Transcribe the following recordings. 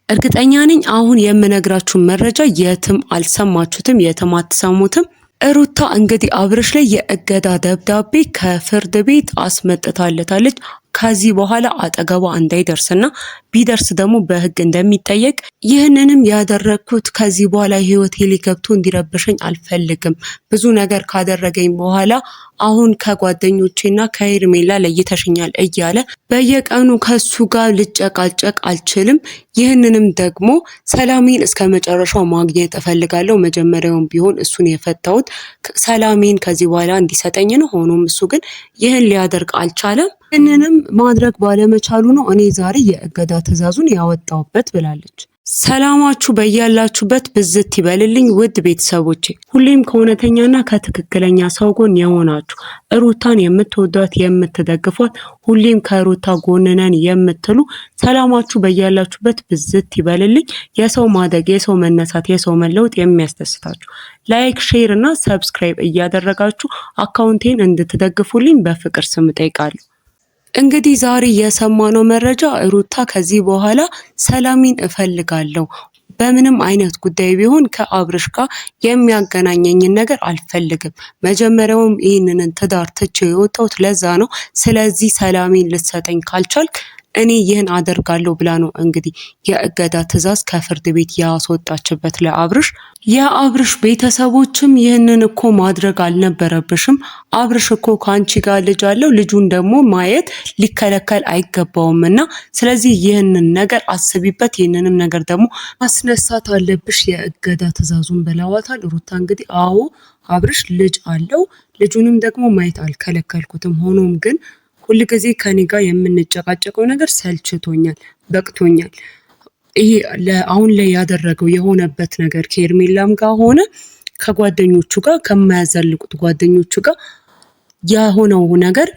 እርግጠኛ ነኝ አሁን የምነግራችሁ መረጃ የትም አልሰማችሁትም፣ የትም አትሰሙትም። ሩታ እንግዲህ አብርሽ ላይ የእገዳ ደብዳቤ ከፍርድ ቤት አስመጥታለታለች። ከዚህ በኋላ አጠገቧ እንዳይደርስና ቢደርስ ደግሞ በሕግ እንደሚጠየቅ ይህንንም ያደረግኩት ከዚህ በኋላ ህይወቴ ላይ ገብቶ እንዲረብሸኝ አልፈልግም። ብዙ ነገር ካደረገኝ በኋላ አሁን ከጓደኞቼና ከሄርሜላ ለይተሽኛል እያለ በየቀኑ ከሱ ጋር ልጨቃጨቅ አልችልም። ይህንንም ደግሞ ሰላሜን እስከ መጨረሻው ማግኘት እፈልጋለሁ። መጀመሪያውም ቢሆን እሱን የፈታሁት ሰላሜን ከዚህ በኋላ እንዲሰጠኝ ነው። ሆኖም እሱ ግን ይህን ሊያደርግ አልቻለም። ይህንንም ማድረግ ባለመቻሉ ነው እኔ ዛሬ የእገዳ ትዕዛዙን ያወጣሁበት ብላለች። ሰላማችሁ በያላችሁበት ብዝት ይበልልኝ ውድ ቤተሰቦቼ። ሁሌም ከእውነተኛና ከትክክለኛ ሰው ጎን የሆናችሁ ሩታን የምትወዷት የምትደግፏት፣ ሁሌም ከሩታ ጎን ነን የምትሉ ሰላማችሁ በያላችሁበት ብዝት ይበልልኝ። የሰው ማደግ፣ የሰው መነሳት፣ የሰው መለወጥ የሚያስደስታችሁ ላይክ፣ ሼር እና ሰብስክራይብ እያደረጋችሁ አካውንቴን እንድትደግፉልኝ በፍቅር ስም እጠይቃለሁ። እንግዲህ ዛሬ የሰማነው መረጃ ሩታ ከዚህ በኋላ ሰላሜን እፈልጋለሁ፣ በምንም አይነት ጉዳይ ቢሆን ከአብርሽ ጋር የሚያገናኘኝን ነገር አልፈልግም። መጀመሪያውም ይህንን ትዳር ትቼው የወጣሁት ለዛ ነው። ስለዚህ ሰላሜን ልትሰጠኝ ካልቻልክ እኔ ይህን አደርጋለሁ ብላ ነው እንግዲህ የእገዳ ትዕዛዝ ከፍርድ ቤት ያስወጣችበት ለአብርሽ። የአብርሽ ቤተሰቦችም ይህንን እኮ ማድረግ አልነበረብሽም፣ አብርሽ እኮ ከአንቺ ጋር ልጅ አለው፣ ልጁን ደግሞ ማየት ሊከለከል አይገባውም እና ስለዚህ ይህንን ነገር አስቢበት፣ ይህንንም ነገር ደግሞ ማስነሳት አለብሽ የእገዳ ትዕዛዙን ብለዋታል። ሩታ እንግዲህ አዎ አብርሽ ልጅ አለው፣ ልጁንም ደግሞ ማየት አልከለከልኩትም፣ ሆኖም ግን ሁል ጊዜ ከኔ ጋር የምንጨቃጨቀው ነገር ሰልችቶኛል፣ በቅቶኛል። ይሄ አሁን ላይ ያደረገው የሆነበት ነገር ከሄርሜላም ጋር ሆነ ከጓደኞቹ ጋር ከማያዛልቁት ጓደኞቹ ጋር የሆነው ነገር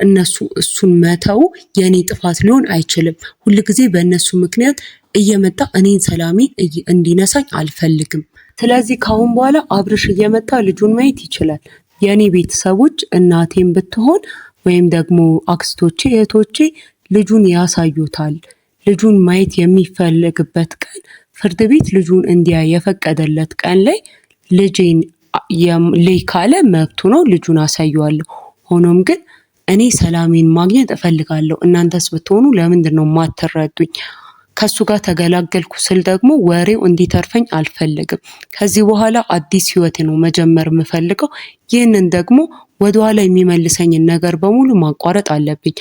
እሱን መተው የኔ ጥፋት ሊሆን አይችልም። ሁል ጊዜ በእነሱ ምክንያት እየመጣ እኔን ሰላሜን እንዲነሳኝ አልፈልግም። ስለዚህ ካሁን በኋላ አብርሽ እየመጣ ልጁን ማየት ይችላል። የኔ ቤተሰቦች እናቴም ብትሆን ወይም ደግሞ አክስቶቼ እህቶቼ ልጁን ያሳዩታል። ልጁን ማየት የሚፈልግበት ቀን ፍርድ ቤት ልጁን እንዲያይ የፈቀደለት ቀን ላይ ልጄን ልይ ካለ መብቱ ነው፣ ልጁን አሳየዋለሁ። ሆኖም ግን እኔ ሰላሜን ማግኘት እፈልጋለሁ። እናንተስ ብትሆኑ ለምንድን ነው ማትረዱኝ? ከሱ ጋር ተገላገልኩ ስል ደግሞ ወሬው እንዲተርፈኝ አልፈልግም። ከዚህ በኋላ አዲስ ህይወቴ ነው መጀመር የምፈልገው። ይህንን ደግሞ ወደኋላ የሚመልሰኝን ነገር በሙሉ ማቋረጥ አለብኝ።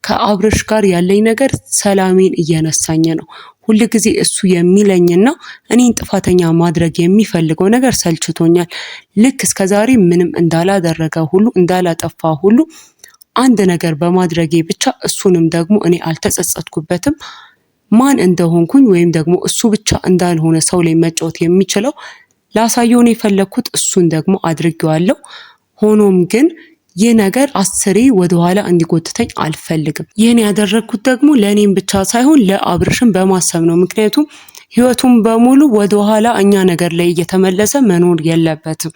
ከአብርሽ ጋር ያለኝ ነገር ሰላሜን እየነሳኝ ነው። ሁል ጊዜ እሱ የሚለኝና እኔን ጥፋተኛ ማድረግ የሚፈልገው ነገር ሰልችቶኛል። ልክ እስከዛሬ ምንም እንዳላደረገ ሁሉ እንዳላጠፋ ሁሉ አንድ ነገር በማድረጌ ብቻ እሱንም ደግሞ እኔ አልተጸጸትኩበትም። ማን እንደሆንኩኝ ወይም ደግሞ እሱ ብቻ እንዳልሆነ ሰው ላይ መጫወት የሚችለው ላሳየው ነው የፈለኩት። እሱን ደግሞ አድርጌዋለሁ። ሆኖም ግን ይህ ነገር አስሬ ወደኋላ እንዲጎትተኝ አልፈልግም። ይህን ያደረግኩት ደግሞ ለእኔም ብቻ ሳይሆን ለአብርሽም በማሰብ ነው። ምክንያቱም ህይወቱን በሙሉ ወደኋላ እኛ ነገር ላይ እየተመለሰ መኖር የለበትም።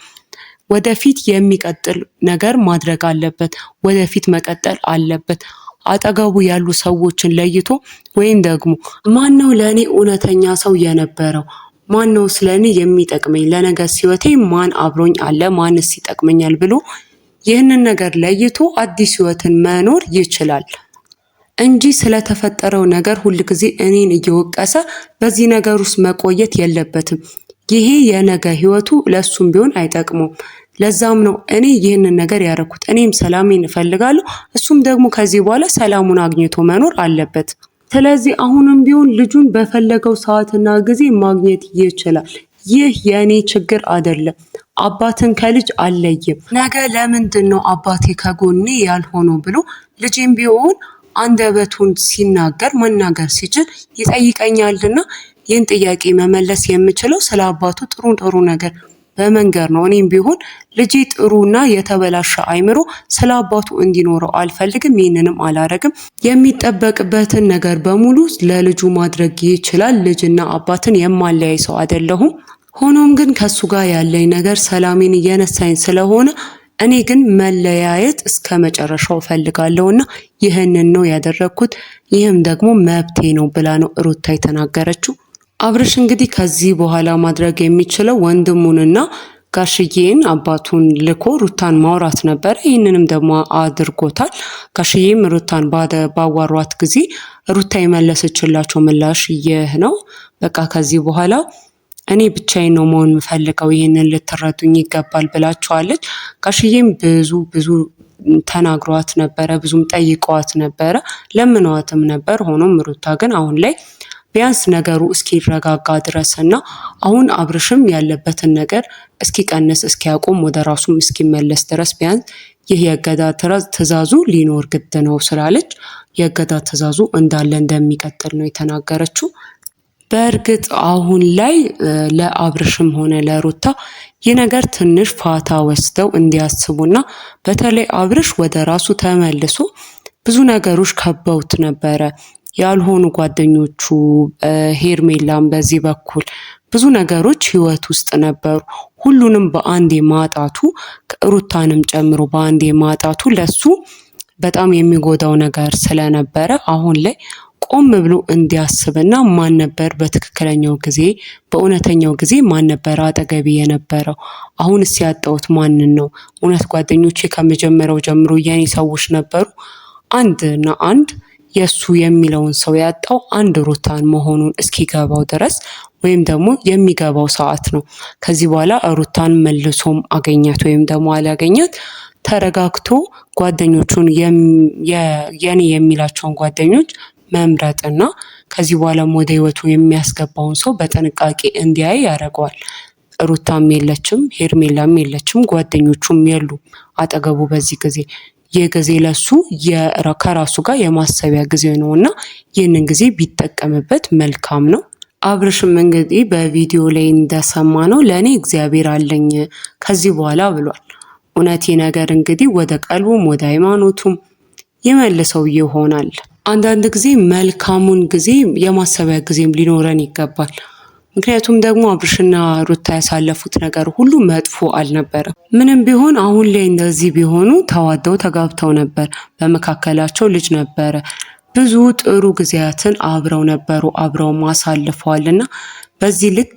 ወደፊት የሚቀጥል ነገር ማድረግ አለበት። ወደፊት መቀጠል አለበት። አጠገቡ ያሉ ሰዎችን ለይቶ ወይም ደግሞ ማነው ለእኔ እውነተኛ ሰው የነበረው፣ ማነው ስለኔ የሚጠቅመኝ፣ ለነገ ህይወቴ ማን አብሮኝ አለ፣ ማንስ ይጠቅመኛል ብሎ ይህንን ነገር ለይቶ አዲስ ህይወትን መኖር ይችላል እንጂ ስለተፈጠረው ነገር ሁልጊዜ እኔን እየወቀሰ በዚህ ነገር ውስጥ መቆየት የለበትም። ይሄ የነገ ህይወቱ ለሱም ቢሆን አይጠቅመውም። ለዛም ነው እኔ ይህንን ነገር ያደረኩት። እኔም ሰላሜን እፈልጋለሁ፣ እሱም ደግሞ ከዚህ በኋላ ሰላሙን አግኝቶ መኖር አለበት። ስለዚህ አሁንም ቢሆን ልጁን በፈለገው ሰዓትና ጊዜ ማግኘት ይችላል። ይህ የእኔ ችግር አይደለም። አባትን ከልጅ አልለይም። ነገ ለምንድን ነው አባቴ ከጎኔ ያልሆነው ብሎ ልጅም ቢሆን አንደበቱን ሲናገር መናገር ሲችል ይጠይቀኛልና ይህን ጥያቄ መመለስ የምችለው ስለ አባቱ ጥሩ ነገር በመንገር ነው። እኔም ቢሆን ልጄ ጥሩና የተበላሸ አይምሮ ስለ አባቱ እንዲኖረው አልፈልግም። ይህንንም አላረግም። የሚጠበቅበትን ነገር በሙሉ ለልጁ ማድረግ ይችላል። ልጅና አባትን የማለያይ ሰው አይደለሁም። ሆኖም ግን ከሱ ጋር ያለኝ ነገር ሰላሜን እየነሳኝ ስለሆነ እኔ ግን መለያየት እስከ መጨረሻው ፈልጋለሁና ይህንን ነው ያደረኩት። ይህም ደግሞ መብቴ ነው ብላ ነው ሩታ የተናገረችው። አብርሽ እንግዲህ ከዚህ በኋላ ማድረግ የሚችለው ወንድሙንና ጋሽዬን አባቱን ልኮ ሩታን ማውራት ነበር። ይህንንም ደግሞ አድርጎታል። ጋሽዬም ሩታን ባዋሯት ጊዜ ሩታ የመለሰችላቸው ምላሽ ይህ ነው። በቃ ከዚህ በኋላ እኔ ብቻዬን ነው መሆን የምፈልገው፣ ይህንን ልትረዱኝ ይገባል ብላቸዋለች። ጋሽዬም ብዙ ተናግሯት ነበረ፣ ብዙም ጠይቀዋት ነበረ፣ ለምነዋትም ነበር። ሆኖም ሩታ ግን አሁን ላይ ቢያንስ ነገሩ እስኪረጋጋ ድረስና አሁን አብርሽም ያለበትን ነገር እስኪቀንስ እስኪያቆም ወደ ራሱም እስኪመለስ ድረስ ቢያንስ ይህ የእገዳ ትዕዛዙ ሊኖር ግድ ነው ስላለች የእገዳ ትዕዛዙ እንዳለ እንደሚቀጥል ነው የተናገረችው። በእርግጥ አሁን ላይ ለአብርሽም ሆነ ለሩታ ይህ ነገር ትንሽ ፋታ ወስደው እንዲያስቡና በተለይ አብርሽ ወደ ራሱ ተመልሶ ብዙ ነገሮች ከበውት ነበረ። ያልሆኑ ጓደኞቹ ሄርሜላም በዚህ በኩል ብዙ ነገሮች ህይወት ውስጥ ነበሩ። ሁሉንም በአንዴ ማጣቱ ሩታንም ጨምሮ በአንዴ ማጣቱ ለሱ በጣም የሚጎዳው ነገር ስለነበረ አሁን ላይ ቆም ብሎ እንዲያስብና ማን ነበር በትክክለኛው ጊዜ በእውነተኛው ጊዜ ማን ነበር አጠገቤ የነበረው? አሁንስ ያጣሁት ማንን ነው? እውነት ጓደኞቼ ከመጀመሪያው ጀምሮ የኔ ሰዎች ነበሩ? አንድና አንድ የሱ የሚለውን ሰው ያጣው አንድ ሩታን መሆኑን እስኪገባው ድረስ ወይም ደግሞ የሚገባው ሰዓት ነው። ከዚህ በኋላ ሩታን መልሶም አገኛት ወይም ደግሞ አላገኛት ተረጋግቶ ጓደኞቹን የኔ የሚላቸውን ጓደኞች መምረጥና ከዚህ በኋላም ወደ ህይወቱ የሚያስገባውን ሰው በጥንቃቄ እንዲያይ ያደርገዋል። ሩታም የለችም፣ ሄርሜላም የለችም፣ ጓደኞቹም የሉ አጠገቡ በዚህ ጊዜ። ይህ ጊዜ ለሱ ከራሱ ጋር የማሰቢያ ጊዜ ነው እና ይህንን ጊዜ ቢጠቀምበት መልካም ነው። አብርሽም እንግዲህ በቪዲዮ ላይ እንደሰማ ነው ለእኔ እግዚአብሔር አለኝ ከዚህ በኋላ ብሏል። እውነቴ ነገር እንግዲህ ወደ ቀልቡም ወደ ሃይማኖቱም ይመልሰው ይሆናል። አንዳንድ ጊዜ መልካሙን ጊዜ የማሰቢያ ጊዜም ሊኖረን ይገባል። ምክንያቱም ደግሞ አብርሽና ሩታ ያሳለፉት ነገር ሁሉ መጥፎ አልነበረም። ምንም ቢሆን አሁን ላይ እንደዚህ ቢሆኑ ተዋደው ተጋብተው ነበር፣ በመካከላቸው ልጅ ነበረ፣ ብዙ ጥሩ ጊዜያትን አብረው ነበሩ፣ አብረው አሳልፈዋል እና በዚህ ልክ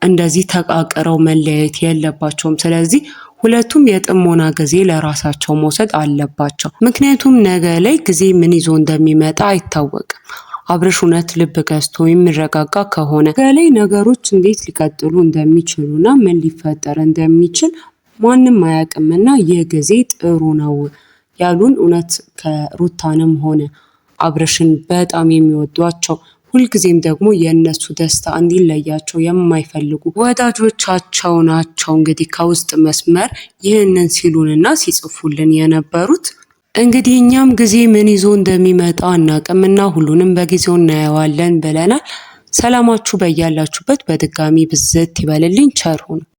እንደዚህ ተቃቅረው መለያየት የለባቸውም። ስለዚህ ሁለቱም የጥሞና ጊዜ ለራሳቸው መውሰድ አለባቸው። ምክንያቱም ነገ ላይ ጊዜ ምን ይዞ እንደሚመጣ አይታወቅም። አብርሽ እውነት ልብ ገዝቶ የሚረጋጋ ከሆነ ነገ ላይ ነገሮች እንዴት ሊቀጥሉ እንደሚችሉና ምን ሊፈጠር እንደሚችል ማንም አያውቅምና ይህ ጊዜ ጥሩ ነው ያሉን እውነት ከሩታንም ሆነ አብርሽን በጣም የሚወዷቸው ሁልጊዜም ደግሞ የእነሱ ደስታ እንዲለያቸው የማይፈልጉ ወዳጆቻቸው ናቸው። እንግዲህ ከውስጥ መስመር ይህንን ሲሉንና ሲጽፉልን የነበሩት እንግዲህ እኛም ጊዜ ምን ይዞ እንደሚመጣ አናቅምና ሁሉንም በጊዜው እናየዋለን ብለናል። ሰላማችሁ በያላችሁበት በድጋሚ ብዝት ይበልልኝ። ቸር ሁኑ።